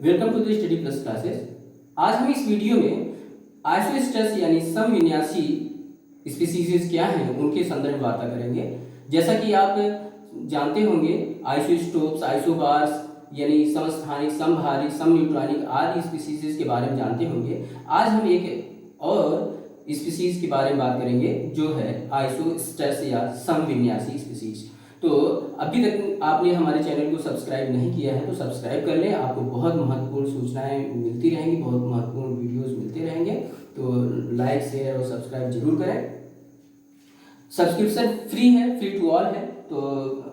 Welcome to the study plus classes. आज हम इस वीडियो में आइसोस्टर्स यानी समविन्यासी स्पीसीज क्या हैं उनके संदर्भ में वार्ता करेंगे। जैसा कि आप जानते होंगे आइसोस्टोप्स, आइसोबार्स यानी समस्थानिक, समभारिक, समन्यूट्रॉनिक आदि स्पीसीज के बारे में जानते होंगे। आज हम एक और स्पीसीज के बारे में बात करेंगे जो है आइसोस्टर्स या समविन्यासी स्पीसीज। तो अभी तक आपने हमारे चैनल को सब्सक्राइब नहीं किया है तो सब्सक्राइब कर लें। आपको बहुत महत्वपूर्ण सूचनाएं मिलती रहेंगी, बहुत महत्वपूर्ण वीडियोस मिलते रहेंगे। तो लाइक, शेयर और सब्सक्राइब जरूर करें। सब्सक्रिप्शन फ्री है, फ्री टू ऑल है, तो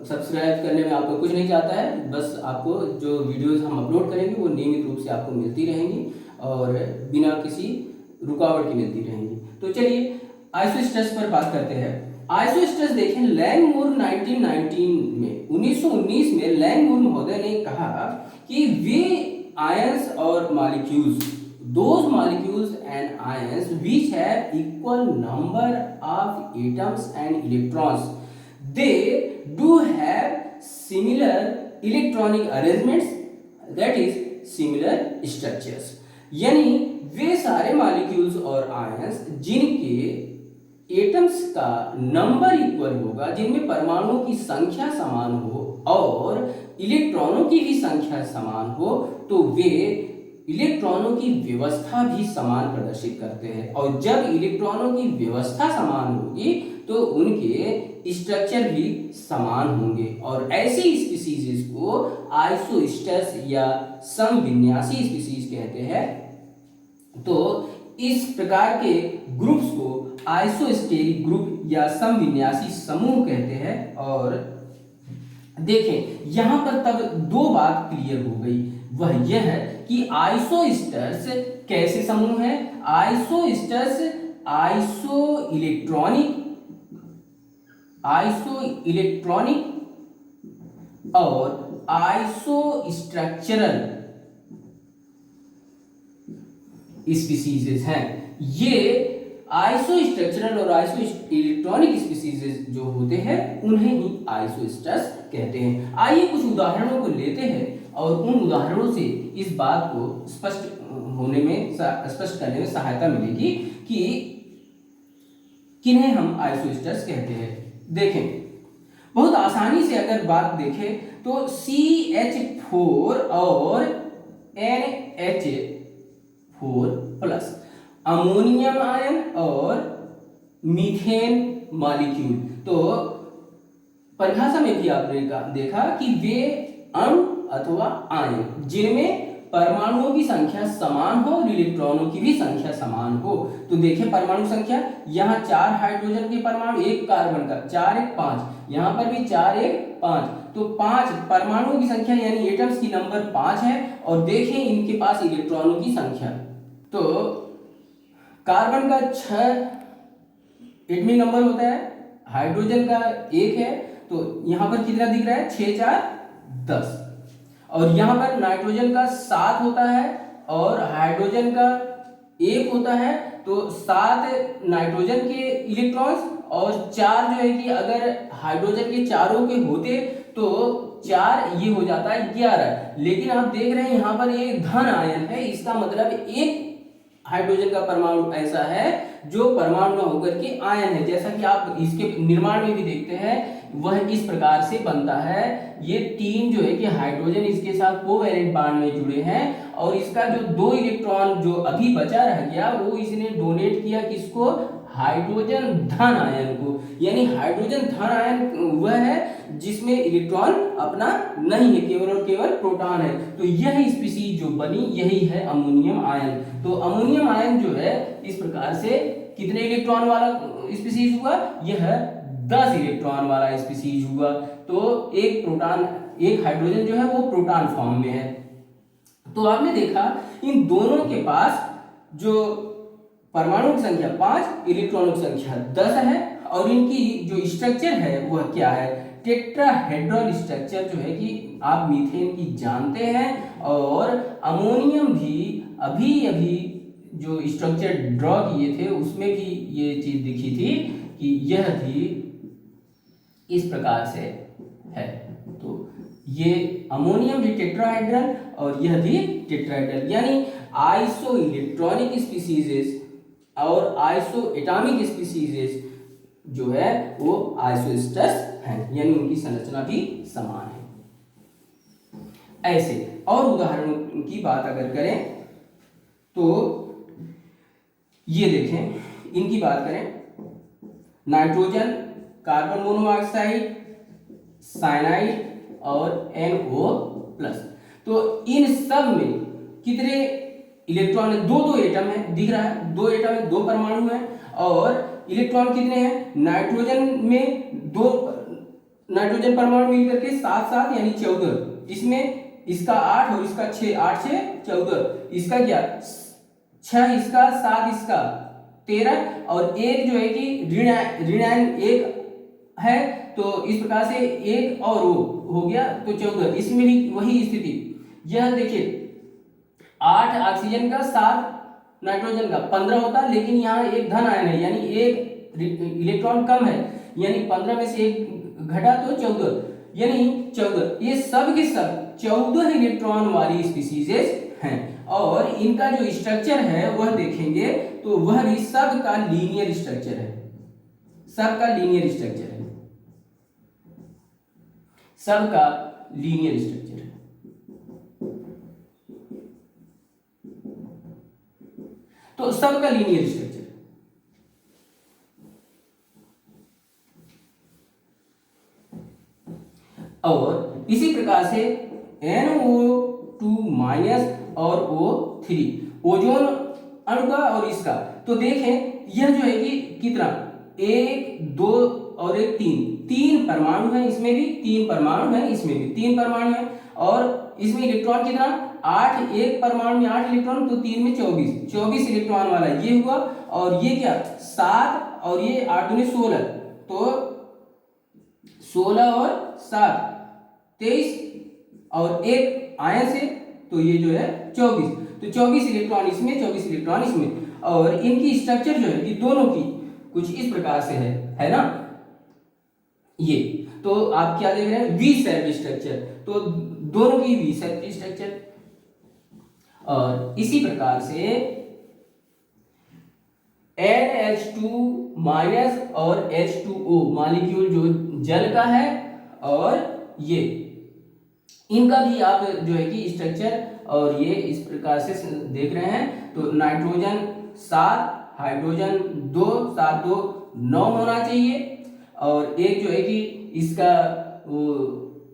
सब्सक्राइब करने में आपको कुछ नहीं जाता है। बस आपको जो वीडियोस हम अपलोड करेंगे वो नियमित रूप से आपको मिलती रहेंगी और बिना किसी रुकावट की मिलती रहेंगी। तो चलिए आइसोस्टर्स पर बात करते हैं। आइसोस्टर्स देखें, लैंगमूर 1919 में लैंगमूर महोदय ने कहा कि वे आयंस और molecules, those molecules and ions which have equal number of atoms and electrons, they do have similar electronic arrangements, that is similar structures। यानी वे सारे मॉलिक्यूल्स और आयंस जिनके एटम्स का नंबर इक्वल होगा, जिनमें परमाणुओं की संख्या समान हो और इलेक्ट्रॉनों की भी संख्या समान हो, तो वे इलेक्ट्रॉनों की व्यवस्था भी समान प्रदर्शित करते हैं। और जब इलेक्ट्रॉनों की व्यवस्था समान होगी तो उनके स्ट्रक्चर भी समान होंगे और ऐसे स्पीसीज को आइसोस्टर्स या समविन्यासी स्पीसीज कहते हैं। तो इस प्रकार के ग्रुप्स को आइसोस्टेरिक ग्रुप या समविन्यासी समूह कहते हैं। और देखें यहां पर तब दो बात क्लियर हो गई, वह यह है कि आइसोस्टर्स कैसे समूह है। आइसोस्टर्स आइसो इलेक्ट्रॉनिक और आइसो स्ट्रक्चरल स्पीसीज हैं। ये आइसो स्ट्रक्चरल और आइसो इलेक्ट्रॉनिक स्पीसीज जो होते हैं उन्हें ही आइसोस्टर्स कहते हैं। आइए कुछ उदाहरणों को लेते हैं और उन उदाहरणों से इस बात को स्पष्ट करने में सहायता मिलेगी कि किन्हें हम आइसोस्टर्स कहते हैं। देखें बहुत आसानी से अगर बात देखें तो CH4 और NH4+ अमोनियम आयन और मीथेन मॉलिक्यूल। तो परिभाषा में भी आपने देखा कि वे अणु अथवा आयन जिनमें परमाणुओं की संख्या समान हो और इलेक्ट्रॉनों की भी संख्या समान हो। तो देखें परमाणु संख्या, यहाँ 4 हाइड्रोजन के परमाणु, 1 कार्बन का, 4 1 5, यहाँ पर भी 4 1 5, तो 5 परमाणुओं की संख्या यानी एटम्स की नंबर 5 है। और देखें इनके पास इलेक्ट्रॉनों की संख्या, तो कार्बन का 6 एटॉमिक नंबर होता है, हाइड्रोजन का 1 है, तो यहाँ पर कितना दिख रहा है 6 4 10। और यहाँ पर नाइट्रोजन का 7 होता है और हाइड्रोजन का 1 होता है, तो 7 नाइट्रोजन के इलेक्ट्रॉन्स और 4 जो है कि अगर हाइड्रोजन के चारों के होते तो 4 ये हो जाता है 11। लेकिन आप देख रहे हैं यहाँ पर ये धन आयन है, इसका मतलब एक हाइड्रोजन का परमाणु ऐसा है जो परमाणु में होकर के आयन है। जैसा कि आप इसके निर्माण में भी देखते हैं वह इस प्रकार से बनता है। ये 3 जो है कि हाइड्रोजन इसके साथ कोवैलेंट बॉन्ड में जुड़े हैं और इसका जो 2 इलेक्ट्रॉन जो अभी बचा रह गया वो इसने डोनेट किया किसको, हाइड्रोजन धन आयन को। यानी हाइड्रोजन धन आयन वह है जिसमें इलेक्ट्रॉन अपना नहीं है, केवल और केवल प्रोटॉन है। तो यह स्पीसीज जो बनी यही है अमोनियम आयन। तो अमोनियम आयन जो है इस प्रकार से कितने इलेक्ट्रॉन वाला स्पीसीज हुआ, यह 10 इलेक्ट्रॉन वाला स्पीसीज हुआ। तो एक प्रोटॉन, एक हाइड्रोजन जो है वो प्रोटॉन फॉर्म में है। तो आपने देखा इन दोनों के पास जो परमाणु की संख्या 5, इलेक्ट्रॉनों की संख्या 10 है और इनकी जो स्ट्रक्चर है वह क्या है, टेट्राहेड्रल स्ट्रक्चर जो है कि आप मीथेन की जानते हैं। और अमोनियम भी अभी जो स्ट्रक्चर ड्रॉ किए थे उसमें भी ये चीज दिखी थी कि यह भी इस प्रकार से है। तो ये अमोनियम भी टेट्राहेड्रल और यह भी टेट्राहेड्रल, यानी आइसो इलेक्ट्रॉनिक स्पीसीज और आइसो एटॉमिक स्पीसीज जो है वो आइसोस्टर्स हैं, यानी उनकी संरचना भी समान है। ऐसे और उदाहरणों की बात अगर करें तो ये देखें, इनकी बात करें, नाइट्रोजन, कार्बन मोनोऑक्साइड, साइनाइड और NO+। तो इन सब में कितने इलेक्ट्रॉन है? दो एटम है, दिख रहा है, दो एटम है, दो परमाणु है। और इलेक्ट्रॉन कितने हैं? नाइट्रोजन में दो नाइट्रोजन परमाणु मिलकर के 7 यानी 14, इसमें इसका 8 और इसका 6, 8 6 14, इसका क्या 6 इसका 7 इसका 13, और एक जो है कि ऋणायन एक है, तो इस प्रकार से एक और वो हो गया तो 14, इसमें भी वही स्थिति। यह देखिए 8 ऑक्सीजन का 7 नाइट्रोजन का 15 होता है, लेकिन यहाँ एक धन आयन है, यानी एक इलेक्ट्रॉन कम है, यानी 15 में से एक घटा तो 14, यानी 14। ये सब के सब 14 इलेक्ट्रॉन वाली स्पीसीज हैं। और इनका जो स्ट्रक्चर है वह देखेंगे तो वह भी सब का लीनियर स्ट्रक्चर है, सबका लीनियर स्ट्रक्चर है, सबका लीनियर स्ट्रक्चर है। तो सबका लीनियर स्ट्रक्चर, और इसी प्रकार से NO2- और O3 ओजोन अणु का और इसका, तो देखें यह जो है कि कितना 1 2 और 1 3 परमाणु है, इसमें भी 3 परमाणु है, इसमें भी 3 परमाणु है, और इसमें इलेक्ट्रॉन कितना 8, एक परमाणु में 8 इलेक्ट्रॉन, तो 3 में 24 इलेक्ट्रॉन वाला ये हुआ। और ये क्या 7 और ये 8 दूनी 16, तो 16 और 7 23, और एक आयन से तो ये जो है 24, तो 24 इलेक्ट्रॉन इसमें 24 इलेक्ट्रॉन इसमें। और इनकी स्ट्रक्चर जो है कि दोनों की कुछ इस प्रकार से है ना। ये तो आप क्या देख रहे हैं वी शेप्ड स्ट्रक्चर, तो दोनों की वी शेप्ड स्ट्रक्चर। और इसी प्रकार से NH2- और H2O मॉलिक्यूल जो जल का है, और ये इनका भी आप जो है कि स्ट्रक्चर और ये इस प्रकार से देख रहे हैं। तो नाइट्रोजन 7, हाइड्रोजन 2, 7 2 9 होना चाहिए, और एक जो है कि इसका वो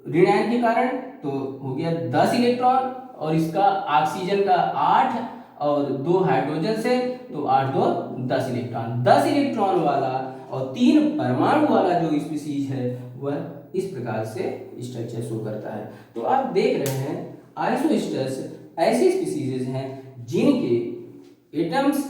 ऋणायन के कारण तो हो गया 10 इलेक्ट्रॉन, और इसका ऑक्सीजन का 8 और 2 हाइड्रोजन से तो 8 2 10 इलेक्ट्रॉन, 10 इलेक्ट्रॉन वाला और 3 परमाणु वाला जो स्पीसीज है वह इस प्रकार से स्ट्रक्चर शो करता है। तो आप देख रहे हैं आइसोस्टर्स ऐसी स्पीसीज हैं जिनके एटम्स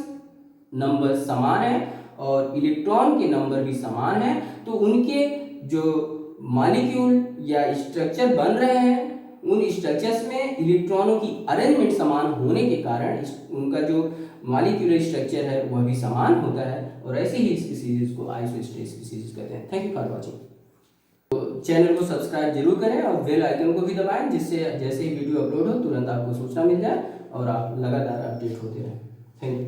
नंबर समान है और इलेक्ट्रॉन के नंबर भी समान है, तो उनके जो मॉलिक्यूल या स्ट्रक्चर बन रहे हैं उन स्ट्रक्चर्स में इलेक्ट्रॉनों की अरेंजमेंट समान होने के कारण उनका जो मॉलिक्यूलर स्ट्रक्चर है वह भी समान होता है, और ऐसे ही स्पीसीज को आइसोस्टर स्पीसीज कहते हैं। Thank you for watching. तो चैनल को सब्सक्राइब जरूर करें और बेल आइकन को भी दबाएं, जिससे जैसे ही वीडियो अपलोड हो तुरंत आपको सूचना मिल जाए और आप लगातार अपडेट होते रहें। Thank you.